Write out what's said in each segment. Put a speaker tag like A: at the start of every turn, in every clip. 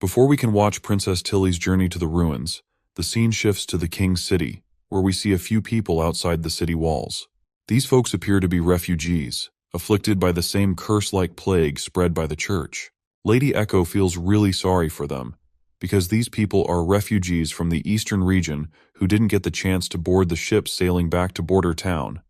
A: Before we can watch Princess Tilly's journey to the ruins, the scene shifts to the king's city, where we see a few people outside the city walls. These folks appear to be refugees, afflicted by the same curse-like plague spread by the church. Lady Echo feels really sorry for them, because these people are refugees from the eastern region who didn't get the chance to board the ships sailing back to border town,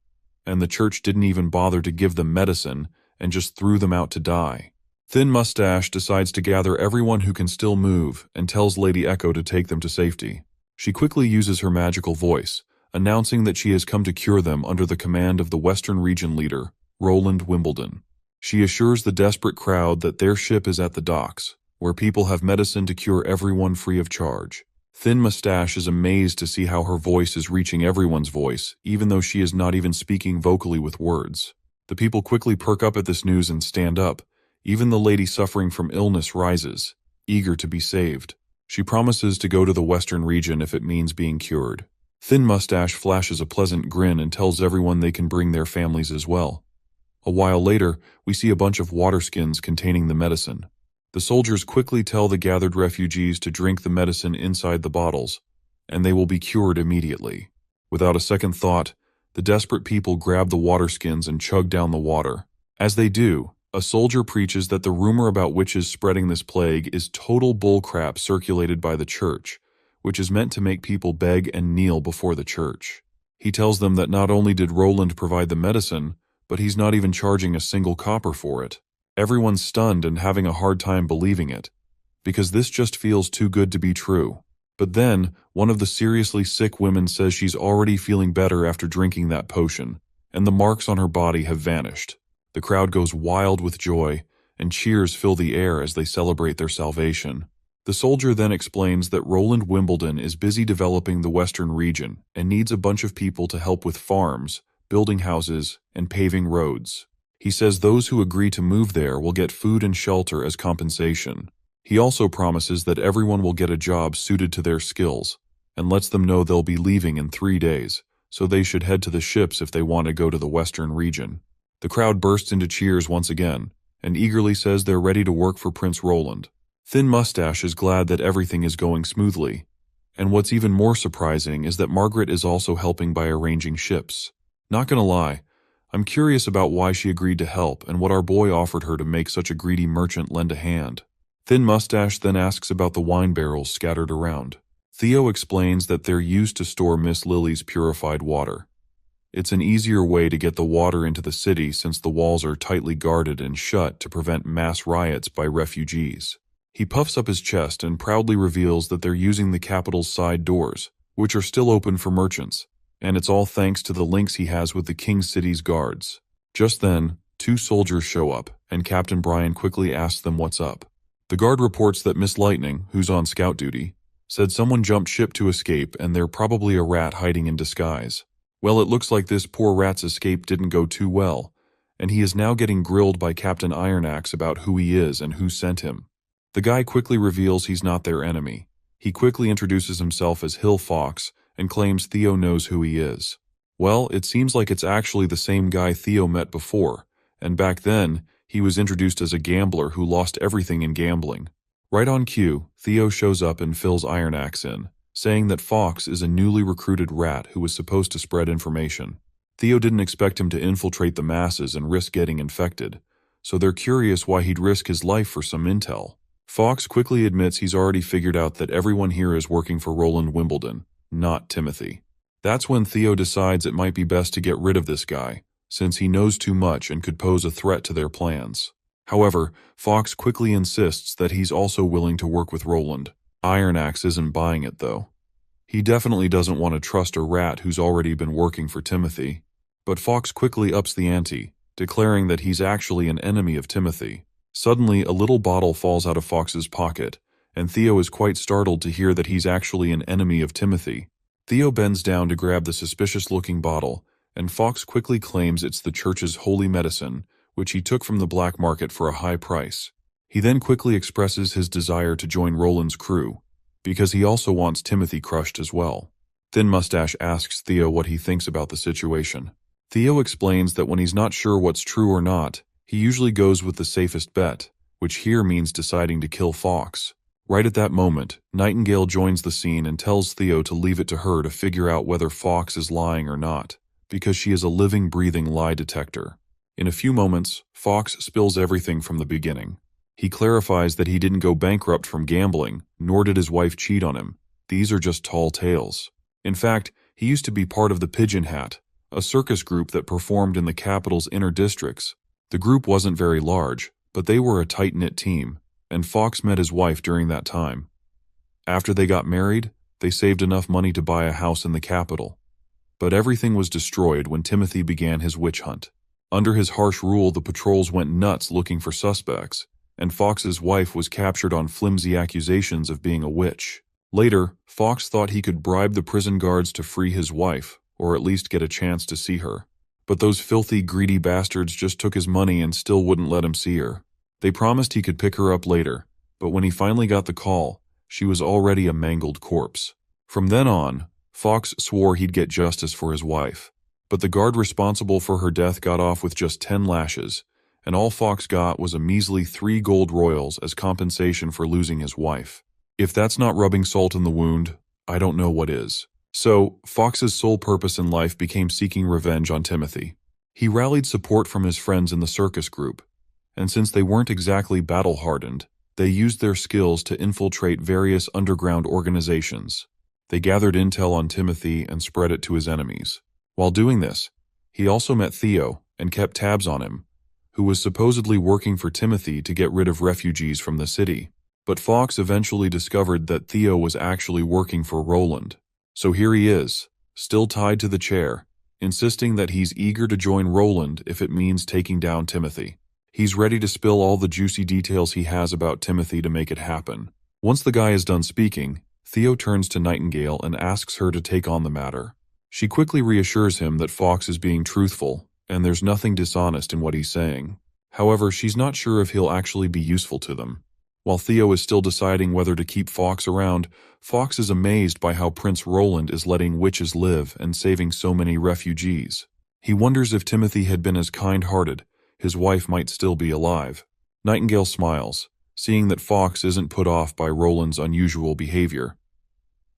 A: and the church didn't even bother to give them medicine and just threw them out to die. Thin Mustache decides to gather everyone who can still move and tells Lady Echo to take them to safety. She quickly uses her magical voice, announcing that she has come to cure them under the command of the Western Region leader, Roland Wimbledon. She assures the desperate crowd that their ship is at the docks, where people have medicine to cure everyone free of charge. Thin Mustache is amazed to see how her voice is reaching everyone's voice, even though she is not even speaking vocally with words. The people quickly perk up at this news and stand up. Even the lady suffering from illness rises, eager to be saved. She promises to go to the Western region if it means being cured. Thin Mustache flashes a pleasant grin and tells everyone they can bring their families as well. A while later, we see a bunch of water skins containing the medicine. The soldiers quickly tell the gathered refugees to drink the medicine inside the bottles, and they will be cured immediately. Without a second thought, the desperate people grab the water skins and chug down the water. As they do, a soldier preaches that the rumor about witches spreading this plague is total bullcrap circulated by the church, which is meant to make people beg and kneel before the church. He tells them that not only did Roland provide the medicine, but he's not even charging a single copper for it. Everyone's stunned and having a hard time believing it, because this just feels too good to be true. But then, one of the seriously sick women says she's already feeling better after drinking that potion, and the marks on her body have vanished. The crowd goes wild with joy, and cheers fill the air as they celebrate their salvation. The soldier then explains that Roland Wimbledon is busy developing the Western region and needs a bunch of people to help with farms, building houses, and paving roads. He says those who agree to move there will get food and shelter as compensation. He also promises that everyone will get a job suited to their skills, and lets them know they'll be leaving in 3 days, so they should head to the ships if they want to go to the Western region. The crowd bursts into cheers once again, and eagerly says they're ready to work for Prince Roland. Thin Mustache is glad that everything is going smoothly, and what's even more surprising is that Margaret is also helping by arranging ships. Not gonna lie, I'm curious about why she agreed to help and what our boy offered her to make such a greedy merchant lend a hand. Thin Mustache then asks about the wine barrels scattered around. Theo explains that they're used to store Miss Lily's purified water. It's an easier way to get the water into the city since the walls are tightly guarded and shut to prevent mass riots by refugees. He puffs up his chest and proudly reveals that they're using the capital's side doors, which are still open for merchants, and it's all thanks to the links he has with the King's City's guards. Just then, 2 soldiers show up, and Captain Brian quickly asks them what's up. The guard reports that Miss Lightning, who's on scout duty, said someone jumped ship to escape and they're probably a rat hiding in disguise. Well, it looks like this poor rat's escape didn't go too well, and he is now getting grilled by Captain Ironaxe about who he is and who sent him. The guy quickly reveals he's not their enemy. He quickly introduces himself as Hill Fox and claims Theo knows who he is. Well, it seems like it's actually the same guy Theo met before, and back then, he was introduced as a gambler who lost everything in gambling. Right on cue, Theo shows up and fills Ironaxe in, saying that Fox is a newly recruited rat who was supposed to spread information. Theo didn't expect him to infiltrate the masses and risk getting infected, so they're curious why he'd risk his life for some intel. Fox quickly admits he's already figured out that everyone here is working for Roland Wimbledon, not Timothy. That's when Theo decides it might be best to get rid of this guy, since he knows too much and could pose a threat to their plans. However, Fox quickly insists that he's also willing to work with Roland. Ironaxe isn't buying it, though. He definitely doesn't want to trust a rat who's already been working for Timothy. But Fox quickly ups the ante, declaring that he's actually an enemy of Timothy. Suddenly, a little bottle falls out of Fox's pocket, and Theo is quite startled to hear that he's actually an enemy of Timothy. Theo bends down to grab the suspicious-looking bottle, and Fox quickly claims it's the church's holy medicine, which he took from the black market for a high price. He then quickly expresses his desire to join Roland's crew, because he also wants Timothy crushed as well. Thin Mustache asks Theo what he thinks about the situation. Theo explains that when he's not sure what's true or not, he usually goes with the safest bet, which here means deciding to kill Fox. Right at that moment, Nightingale joins the scene and tells Theo to leave it to her to figure out whether Fox is lying or not, because she is a living, breathing lie detector. In a few moments, Fox spills everything from the beginning. He clarifies that he didn't go bankrupt from gambling, nor did his wife cheat on him. These are just tall tales. In fact, he used to be part of the Pigeon Hat, a circus group that performed in the capital's inner districts. The group wasn't very large, but they were a tight-knit team, and Fox met his wife during that time. After they got married, they saved enough money to buy a house in the capital. But everything was destroyed when Timothy began his witch hunt. Under his harsh rule, the patrols went nuts looking for suspects, and Fox's wife was captured on flimsy accusations of being a witch. Later, Fox thought he could bribe the prison guards to free his wife, or at least get a chance to see her. But those filthy, greedy bastards just took his money and still wouldn't let him see her. They promised he could pick her up later, but when he finally got the call, she was already a mangled corpse. From then on, Fox swore he'd get justice for his wife. But the guard responsible for her death got off with just 10 lashes, and all Fox got was a measly 3 gold royals as compensation for losing his wife. If that's not rubbing salt in the wound, I don't know what is. So, Fox's sole purpose in life became seeking revenge on Timothy. He rallied support from his friends in the circus group, and since they weren't exactly battle-hardened, they used their skills to infiltrate various underground organizations. They gathered intel on Timothy and spread it to his enemies. While doing this, he also met Theo and kept tabs on him, who was supposedly working for Timothy to get rid of refugees from the city. But Fox eventually discovered that Theo was actually working for Roland. So here he is, still tied to the chair, insisting that he's eager to join Roland if it means taking down Timothy. He's ready to spill all the juicy details he has about Timothy to make it happen. Once the guy is done speaking, Theo turns to Nightingale and asks her to take on the matter. She quickly reassures him that Fox is being truthful, and there's nothing dishonest in what he's saying. However, she's not sure if he'll actually be useful to them. While Theo is still deciding whether to keep Fox around, Fox is amazed by how Prince Roland is letting witches live and saving so many refugees. He wonders if Timothy had been as kind-hearted, his wife might still be alive. Nightingale smiles, seeing that Fox isn't put off by Roland's unusual behavior.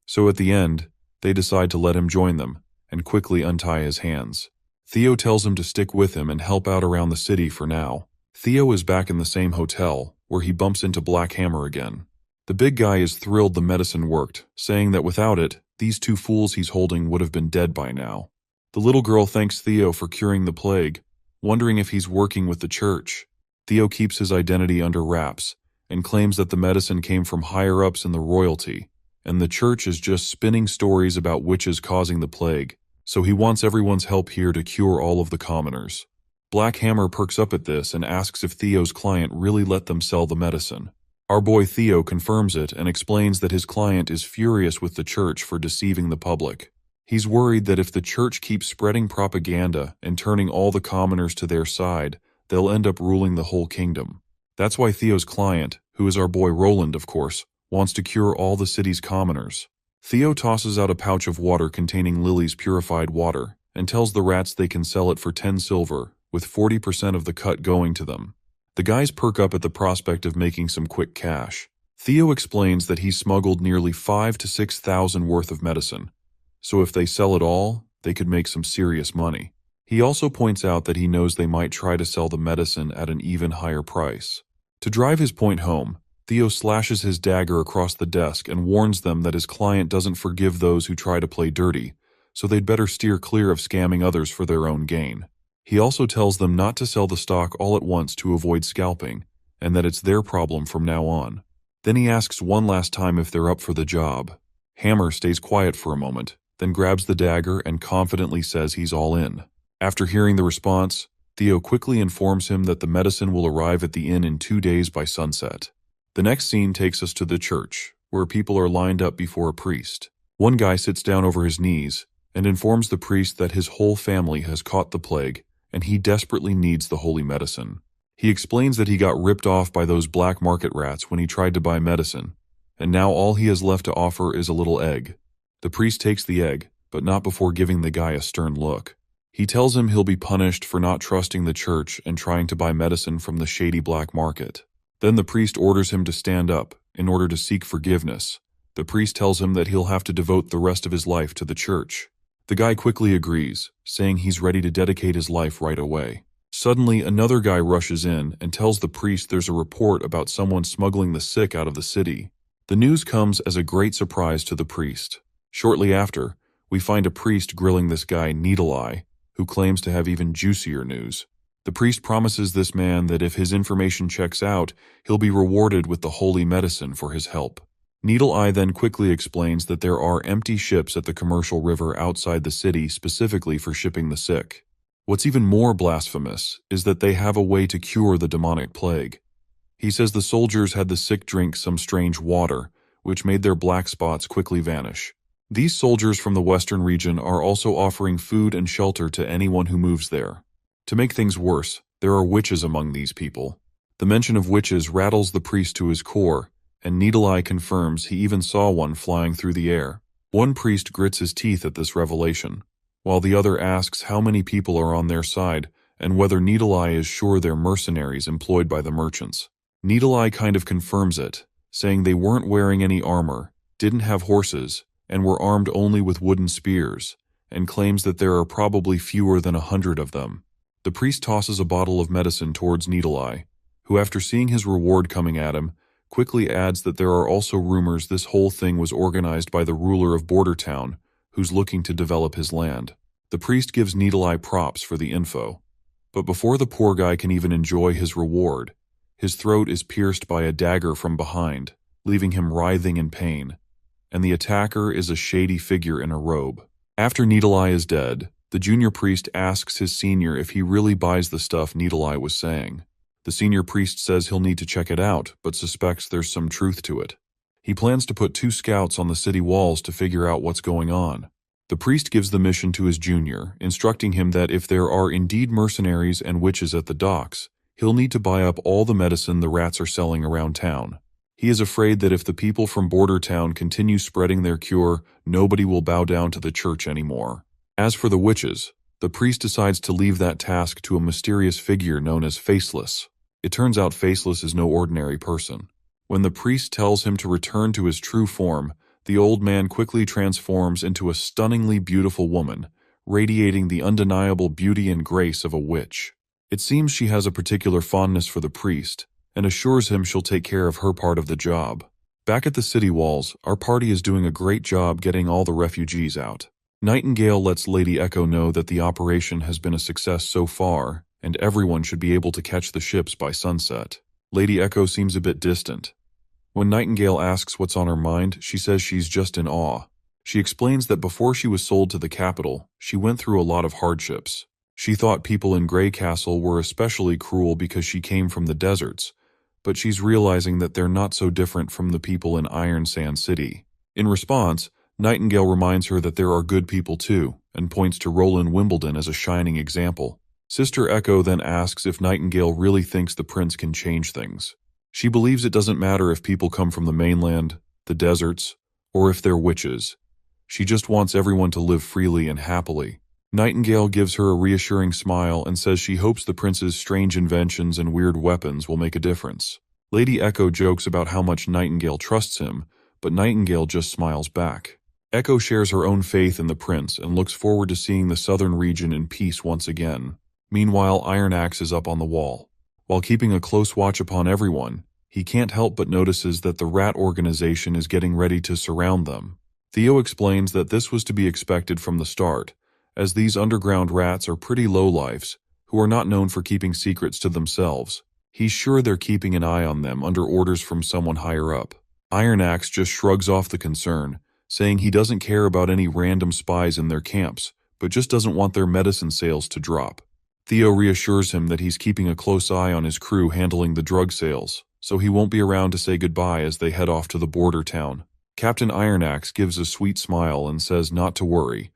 A: So at the end, they decide to let him join them and quickly untie his hands. Theo tells him to stick with him and help out around the city for now. Theo is back in the same hotel, where he bumps into Black Hammer again. The big guy is thrilled the medicine worked, saying that without it, these 2 fools he's holding would have been dead by now. The little girl thanks Theo for curing the plague, wondering if he's working with the church. Theo keeps his identity under wraps and claims that the medicine came from higher-ups in the royalty, and the church is just spinning stories about witches causing the plague, so he wants everyone's help here to cure all of the commoners. Black Hammer perks up at this and asks if Theo's client really let them sell the medicine. Our boy Theo confirms it and explains that his client is furious with the church for deceiving the public. He's worried that if the church keeps spreading propaganda and turning all the commoners to their side, they'll end up ruling the whole kingdom. That's why Theo's client, who is our boy Roland of course, wants to cure all the city's commoners. Theo tosses out a pouch of water containing Lily's purified water and tells the rats they can sell it for 10 silver, with 40% of the cut going to them. The guys perk up at the prospect of making some quick cash. Theo explains that he smuggled nearly 5,000 to 6,000 worth of medicine, so if they sell it all, they could make some serious money. He also points out that he knows they might try to sell the medicine at an even higher price. To drive his point home, Theo slashes his dagger across the desk and warns them that his client doesn't forgive those who try to play dirty, so they'd better steer clear of scamming others for their own gain. He also tells them not to sell the stock all at once to avoid scalping, and that it's their problem from now on. Then he asks one last time if they're up for the job. Hammer stays quiet for a moment, then grabs the dagger and confidently says he's all in. After hearing the response, Theo quickly informs him that the medicine will arrive at the inn in 2 days by sunset. The next scene takes us to the church, where people are lined up before a priest. One guy sits down over his knees and informs the priest that his whole family has caught the plague and he desperately needs the holy medicine. He explains that he got ripped off by those black market rats when he tried to buy medicine, and now all he has left to offer is a little egg. The priest takes the egg, but not before giving the guy a stern look. He tells him he'll be punished for not trusting the church and trying to buy medicine from the shady black market. Then the priest orders him to stand up in order to seek forgiveness. The priest tells him that he'll have to devote the rest of his life to the church. The guy quickly agrees, saying he's ready to dedicate his life right away. Suddenly, another guy rushes in and tells the priest there's a report about someone smuggling the sick out of the city. The news comes as a great surprise to the priest. Shortly after, we find a priest grilling this guy Needle Eye, who claims to have even juicier news. The priest promises this man that if his information checks out, he'll be rewarded with the holy medicine for his help. Needle Eye then quickly explains that there are empty ships at the commercial river outside the city specifically for shipping the sick. What's even more blasphemous is that they have a way to cure the demonic plague. He says the soldiers had the sick drink some strange water, which made their black spots quickly vanish. These soldiers from the western region are also offering food and shelter to anyone who moves there. To make things worse, there are witches among these people. The mention of witches rattles the priest to his core, and Needle Eye confirms he even saw one flying through the air. One priest grits his teeth at this revelation, while the other asks how many people are on their side and whether Needle Eye is sure they're mercenaries employed by the merchants. Needle Eye kind of confirms it, saying they weren't wearing any armor, didn't have horses, and were armed only with wooden spears, and claims that there are probably fewer than 100 of them. The priest tosses a bottle of medicine towards Needle Eye, who after seeing his reward coming at him, quickly adds that there are also rumors this whole thing was organized by the ruler of Border Town, who's looking to develop his land. The priest gives Needle Eye props for the info. But before the poor guy can even enjoy his reward, his throat is pierced by a dagger from behind, leaving him writhing in pain, and the attacker is a shady figure in a robe. After Needle Eye is dead, the junior priest asks his senior if he really buys the stuff Needle Eye was saying. The senior priest says he'll need to check it out, but suspects there's some truth to it. He plans to put 2 scouts on the city walls to figure out what's going on. The priest gives the mission to his junior, instructing him that if there are indeed mercenaries and witches at the docks, he'll need to buy up all the medicine the rats are selling around town. He is afraid that if the people from Border Town continue spreading their cure, nobody will bow down to the church anymore. As for the witches, the priest decides to leave that task to a mysterious figure known as Faceless. It turns out Faceless is no ordinary person. When the priest tells him to return to his true form, the old man quickly transforms into a stunningly beautiful woman, radiating the undeniable beauty and grace of a witch. It seems she has a particular fondness for the priest, and assures him she'll take care of her part of the job. Back at the city walls, our party is doing a great job getting all the refugees out. Nightingale lets Lady Echo know that the operation has been a success so far, and everyone should be able to catch the ships by sunset. Lady Echo seems a bit distant. When Nightingale asks what's on her mind, she says she's just in awe. She explains that before she was sold to the capital, she went through a lot of hardships. She thought people in Grey Castle were especially cruel because she came from the deserts, but she's realizing that they're not so different from the people in Iron Sand City. In response, Nightingale reminds her that there are good people too, and points to Roland Wimbledon as a shining example. Sister Echo then asks if Nightingale really thinks the prince can change things. She believes it doesn't matter if people come from the mainland, the deserts, or if they're witches. She just wants everyone to live freely and happily. Nightingale gives her a reassuring smile and says she hopes the prince's strange inventions and weird weapons will make a difference. Lady Echo jokes about how much Nightingale trusts him, but Nightingale just smiles back. Echo shares her own faith in the prince and looks forward to seeing the southern region in peace once again. Meanwhile, Iron Axe is up on the wall. While keeping a close watch upon everyone, he can't help but notices that the rat organization is getting ready to surround them. Theo explains that this was to be expected from the start, as these underground rats are pretty lowlifes, who are not known for keeping secrets to themselves. He's sure they're keeping an eye on them under orders from someone higher up. Iron Axe just shrugs off the concern, saying he doesn't care about any random spies in their camps, but just doesn't want their medicine sales to drop. Theo reassures him that he's keeping a close eye on his crew handling the drug sales, so he won't be around to say goodbye as they head off to the border town. Captain Iron Axe gives a sweet smile and says not to worry.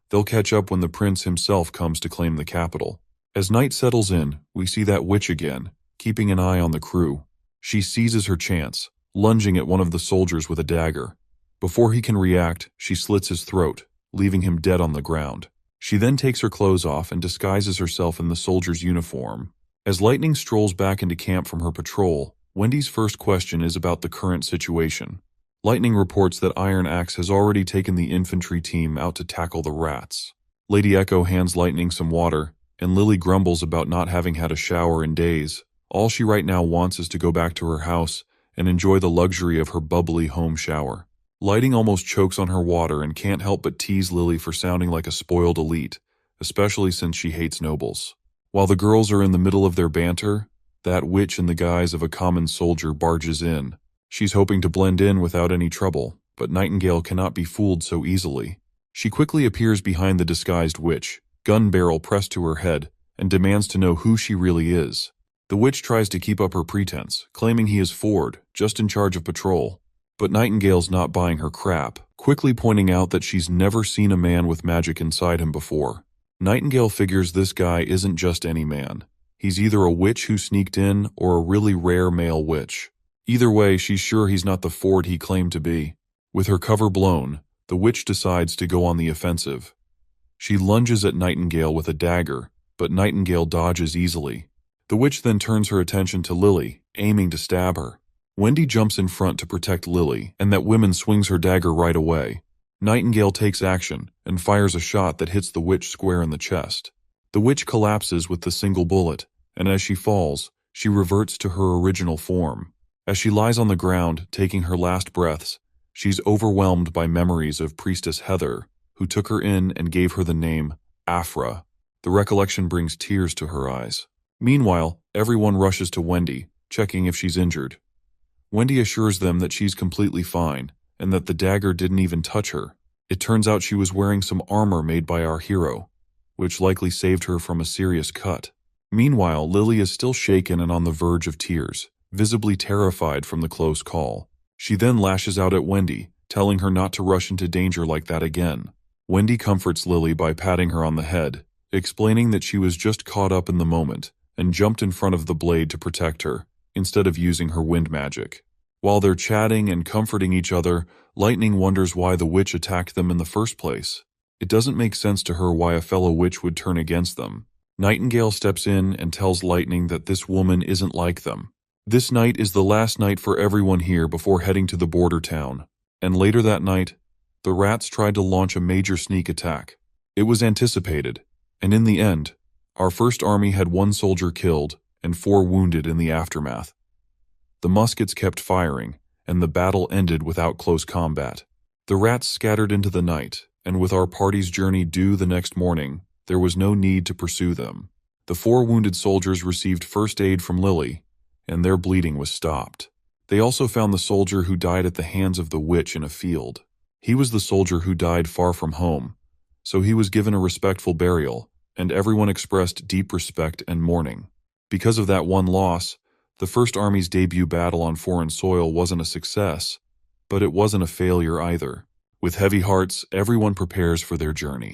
A: They'll catch up when the prince himself comes to claim the capital. As night settles in, we see that witch again, keeping an eye on the crew. She seizes her chance, lunging at one of the soldiers with a dagger. Before he can react, she slits his throat, leaving him dead on the ground. She then takes her clothes off and disguises herself in the soldier's uniform. As Lightning strolls back into camp from her patrol, Wendy's first question is about the current situation. Lightning reports that Iron Axe has already taken the infantry team out to tackle the rats. Lady Echo hands Lightning some water, and Lily grumbles about not having had a shower in days. All she right now wants is to go back to her house and enjoy the luxury of her bubbly home shower. Lightning almost chokes on her water and can't help but tease Lily for sounding like a spoiled elite, especially since she hates nobles. While the girls are in the middle of their banter, that witch in the guise of a common soldier barges in. She's hoping to blend in without any trouble, but Nightingale cannot be fooled so easily. She quickly appears behind the disguised witch, gun barrel pressed to her head, and demands to know who she really is. The witch tries to keep up her pretense, claiming he is Ford, just in charge of patrol. But Nightingale's not buying her crap, quickly pointing out that she's never seen a man with magic inside him before. Nightingale figures this guy isn't just any man. He's either a witch who sneaked in or a really rare male witch. Either way, she's sure he's not the Ford he claimed to be. With her cover blown, the witch decides to go on the offensive. She lunges at Nightingale with a dagger, but Nightingale dodges easily. The witch then turns her attention to Lily, aiming to stab her. Wendy jumps in front to protect Lily, and that woman swings her dagger right away. Nightingale takes action and fires a shot that hits the witch square in the chest. The witch collapses with the single bullet, and as she falls, she reverts to her original form. As she lies on the ground, taking her last breaths, she's overwhelmed by memories of Priestess Heather, who took her in and gave her the name Afra. The recollection brings tears to her eyes. Meanwhile, everyone rushes to Wendy, checking if she's injured. Wendy assures them that she's completely fine, and that the dagger didn't even touch her. It turns out she was wearing some armor made by our hero, which likely saved her from a serious cut. Meanwhile, Lily is still shaken and on the verge of tears, visibly terrified from the close call. She then lashes out at Wendy, telling her not to rush into danger like that again. Wendy comforts Lily by patting her on the head, explaining that she was just caught up in the moment and jumped in front of the blade to protect her, instead of using her wind magic. While they're chatting and comforting each other, Lightning wonders why the witch attacked them in the first place. It doesn't make sense to her why a fellow witch would turn against them. Nightingale steps in and tells Lightning that this woman isn't like them. This night is the last night for everyone here before heading to the border town. And later that night, the rats tried to launch a major sneak attack. It was anticipated, and in the end, our first army had 1 soldier killed and 4 wounded in the aftermath. The muskets kept firing, and the battle ended without close combat. The rats scattered into the night, and with our party's journey due the next morning, there was no need to pursue them. The 4 wounded soldiers received first aid from Lily, and their bleeding was stopped. They also found the soldier who died at the hands of the witch in a field. He was the soldier who died far from home, so he was given a respectful burial, and everyone expressed deep respect and mourning. Because of that one loss, the First Army's debut battle on foreign soil wasn't a success, but it wasn't a failure either. With heavy hearts, everyone prepares for their journey.